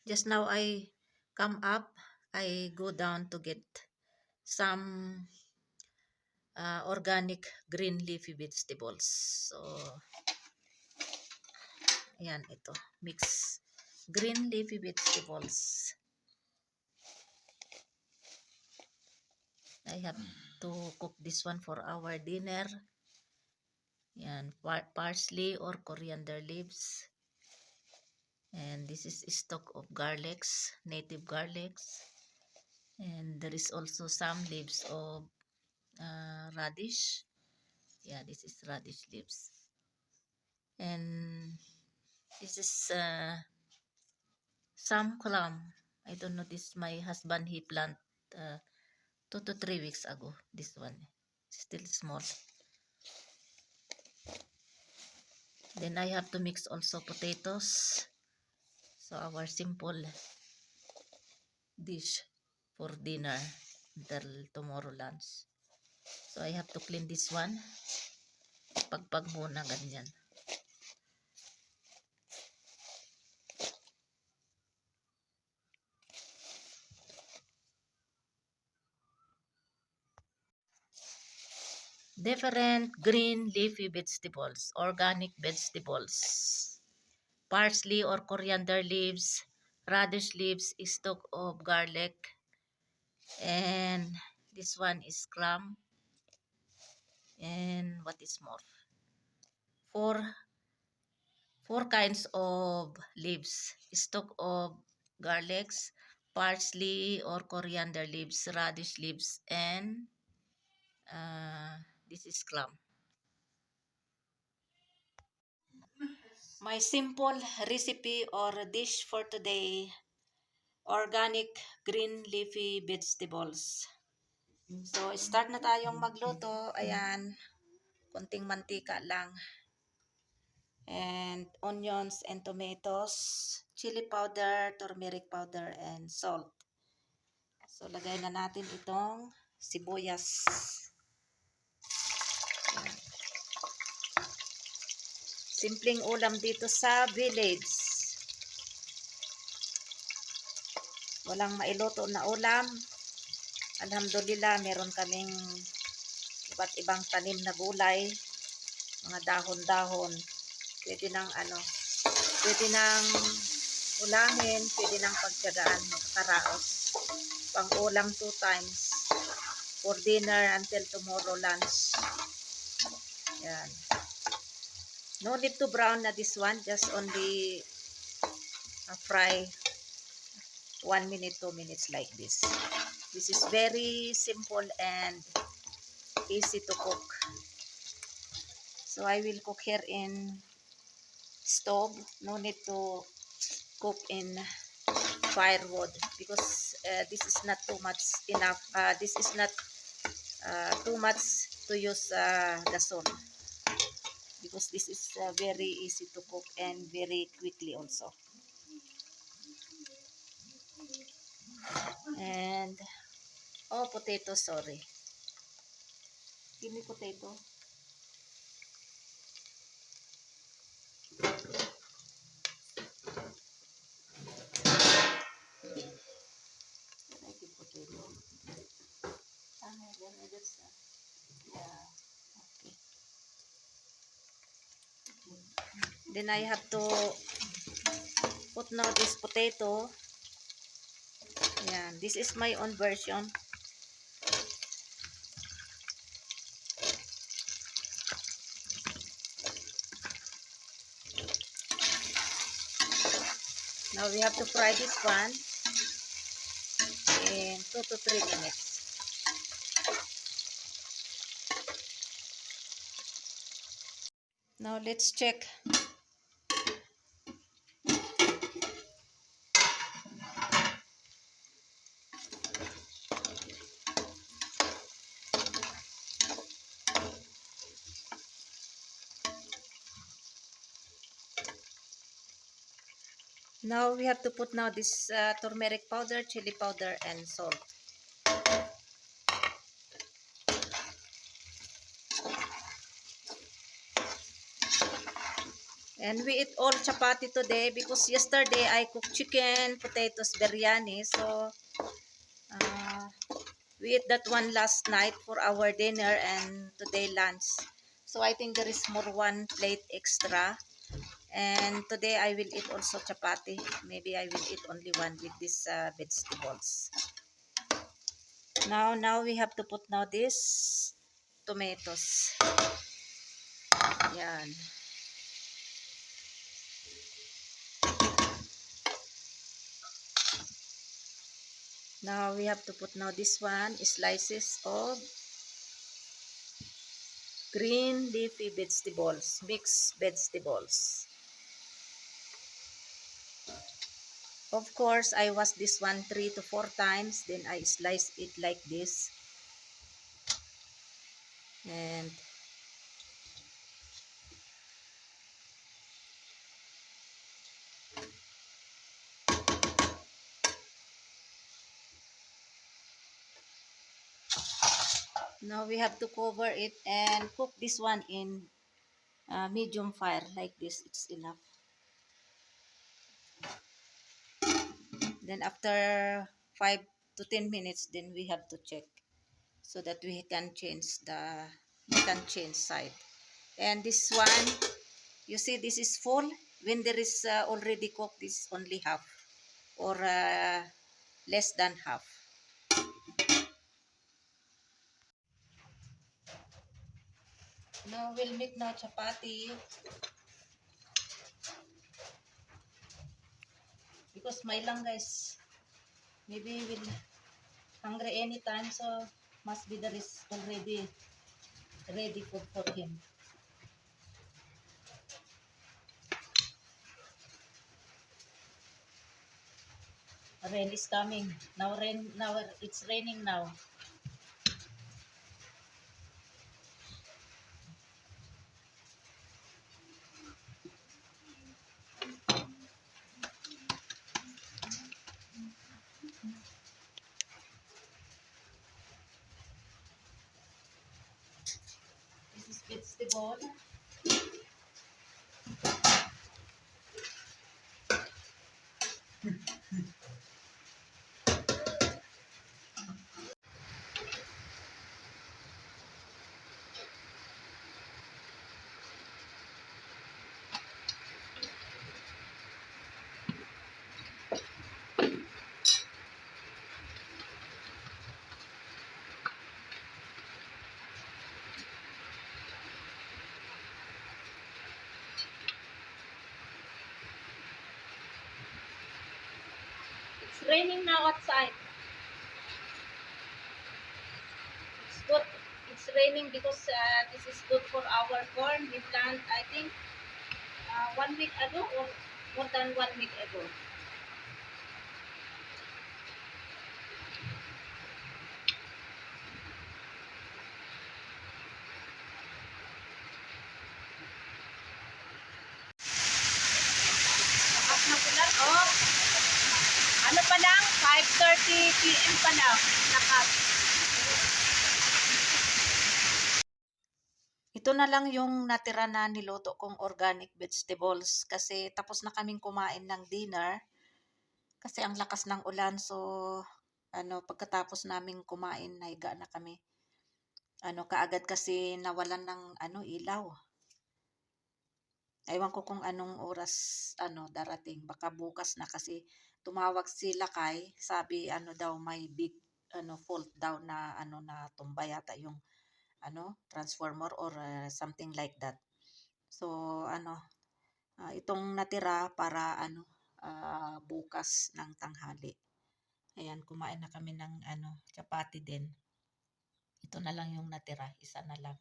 Just now I come up, I go down to get some organic green leafy vegetables. So, ayan, ito. Mix green leafy vegetables. I have to cook this one for our dinner. Yan, parsley or coriander leaves. And this is stock of garlics, native garlics. And there is also some leaves of radish. Yeah, this is radish leaves. And this is some clam. I don't know, this my husband, he plant uh, 2 to 3 weeks ago. This one, still small. Then I have to mix also potatoes. So our simple dish for dinner until tomorrow lunch. So I have to clean this one. Pagpag muna ganyan. Different green leafy vegetables, organic vegetables. Parsley or coriander leaves, radish leaves, stalk of garlic, and this one is clam. And what is more? Four kinds of leaves, stalk of garlics, parsley or coriander leaves, radish leaves, and this is clam. My simple recipe or dish for today, organic green leafy vegetables. So, start na tayong magluto. Ayan, konting mantika lang. And onions and tomatoes, chili powder, turmeric powder, and salt. So, lagay na natin itong sibuyas. Ayan. Simpleng ulam dito sa village. Walang mailuto na ulam. Alhamdulillah, meron kaming iba't ibang tanim na gulay. Mga dahon-dahon. Pwede nang pwede nang ulamin, pwede nang pagtyagaan, makakaraos. Pang ulam 2 times. For dinner until tomorrow lunch. Yan. No need to brown na this one. Just only fry 1 minute, 2 minutes like this. This is very simple and easy to cook. So I will cook here in stove. No need to cook in firewood because this is not too much enough. This is not too much to use gasol because this is very easy to cook and very quickly also. And potato, sorry. Give me potato. I give potato. Yeah. Okay. Then I have to put now this potato. Yeah, this is my own version. Now we have to fry this one in 2 to 3 minutes. Now let's check. Now we have to put now this turmeric powder, chili powder, and salt. And we eat all chapati today because yesterday I cooked chicken, potatoes, biryani. So uh, we ate that one last night for our dinner and today lunch. So I think there is more one plate extra. And today I will eat also chapati. Maybe I will eat only one with these vegetables. Now we have to put now this tomatoes. Yan. Now we have to put now this one slices of green leafy vegetables, mixed vegetables. Of course, I wash this one 3 to 4 times. Then I slice it like this. And now we have to cover it and cook this one in medium fire like this. It's enough. Then after 5 to 10 minutes, then we have to check so that we can change side. And this one, you see, this is full. When there is already cooked, this is only half or less than half. Now we'll make now chapati because my lang guys maybe will hungry anytime, so must be there is already ready food for him. Rain is coming now. Now it's raining now. This is vegetable. It's raining now outside. It's good. It's raining because this is good for our corn. We plant, I think, 1 week ago or more than 1 week ago. Lakas na pula. Oh, ano pa lang? 5:30 p.m. pa lang. Lakas. Ito na lang yung natira na niluto kong organic vegetables kasi tapos na kaming kumain ng dinner kasi ang lakas ng ulan, so pagkatapos naming kumain nahiga na kami. Kaagad kasi nawalan ng ilaw. Ewan ko kung anong oras darating. Baka bukas na kasi tumawag si Lakay, sabi daw may big fault daw na na tumba yata yung transformer or something like that. So itong natira para bukas ng tanghali. Ayan, kumain na kami ng chapati din. Ito na lang yung natira, isa na lang.